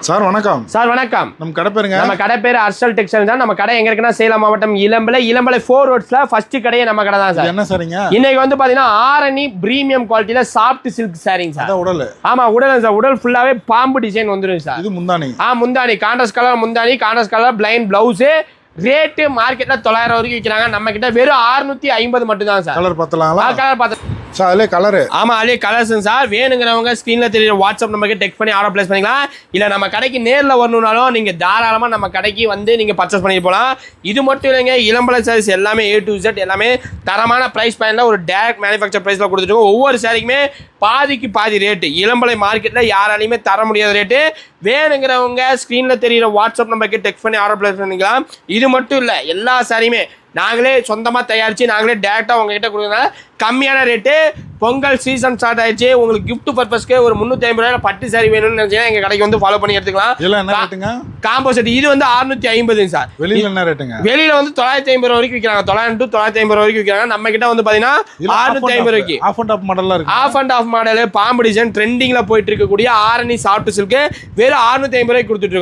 Sir வணக்கம். Sir வணக்கம். நம்ம கடை பேருங்க? நம்ம கடை பேர் அர்ஷல் டெக்ஸ்டைல் தான். நம்ம கடை எங்க இருக்குன்னா சேலம் மாவட்டம் இளம்பலை 4 ரோட்ஸ்ல ஃபர்ஸ்ட் கடையே நம்ம கடை தான் சார். என்ன சாரிங்க? இன்னைக்கு வந்து பாத்தீங்கன்னா ஆரணி பிரீமியம் குவாலிட்டில சாஃப்ட் சில்க் சாரிங்க சார். அதான் உடல். ஆமா உடல் சார். உடல் ஃபுல்லாவே பாம்பு டிசைன் வந்துரும் சார். இது முந்தானி. முந்தானி கான்ட்ராஸ்ட் கலர் முந்தானி, contrast colour plain blouse. Rate மார்க்கெட்ல 900 வரைக்கும் விற்கிறாங்க. நம்ம கிட்ட வெறும் 650 மட்டும் தான் சார். கலர் பார்த்தலாங்களா? கலர் பார்த்து சார் அதுல கலர். ஆமா அதுல கலர்ஸ் சார். வேணுங்கிறவங்க ஸ்கிரீன்ல தெரியுற வாட்ஸ்அப் நம்பருக்கு டெக்ஸ்ட் பண்ணி ஆர்டர் பிளேஸ் பண்ணிக்கலாம். இல்ல நம்ம கடைக்கு நேர்ல வரணும்னாலும் நீங்க தாராளமா நம்ம கடைக்கு வந்து நீங்க பர்ச்சேஸ் பண்ணிட்டு போலாம். இது மட்டும் இல்லைங்க, இளம்பலை சாரீஸ் எல்லாமே A to Z எல்லாமே தரமான பிரைஸ் பாயிண்ட்ல ஒரு டைரக்ட் மேனுஃபேக்சர் பிரைஸ்ல கொடுத்துருக்கோம். ஒவ்வொரு சாரிக்குமே பாதிக்கு பாதி ரேட்டு. இளம்பலை மார்க்கெட்ல யாராலையுமே தர முடியாத ரேட்டு. வேணுங்கிறவங்க ஸ்கிரீன்ல தெரியுற வாட்ஸ்அப் நம்பருக்கு டெக்ஸ்ட் பண்ணி ஆர்டர் பிளேஸ் பண்ணிக்கலாம். இது மட்டும் இல்ல, எல்லா சாரியுமே நாங்களே சொந்தமாக தயாரித்து நாங்களே டேரெக்டாக உங்ககிட்ட கொடுக்குறதுனால கம்மியான ரேட்டு. பொங்கல் சீசன் ஸ்டார்ட் ஆயிடுச்சு. உங்களுக்கு கிஃப்ட் பர்பஸ்க்கு ஒரு 350 ரூபாய் பட்டு சாரி வேணும்னு நினைச்சீங்கன்னா எங்கள் கடைக்கு வந்து ஃபாலோ பண்ணி எடுத்துக்கலாம். இதெல்லாம் என்ன ரேட்டுங்க? காம்போ செட் இது வந்து 650 சார். வெளியில என்ன ரேட்டுங்க? வெளியில வந்து 950 ரூபா வரைக்கும் விற்கிறாங்க. 900 to 950 வரைக்கும் விற்கிறாங்க. நம்ம கிட்ட வந்து பாத்தீங்கன்னா 650 ரூபாய்க்கு ஆஃப் அண்ட் ஆஃப் மாடல்லாம் இருக்கு. ஆஃப் அண்ட் ஆஃப் மாடல் பாம்பு டிசைன் ட்ரெண்டிங்ல போயிட்டு இருக்கக்கூடிய ஆரணி சாஃப்ட் சில்க் வெறும் 650 ரூபாய்க்கு கொடுத்துட்டு இருக்கோம்.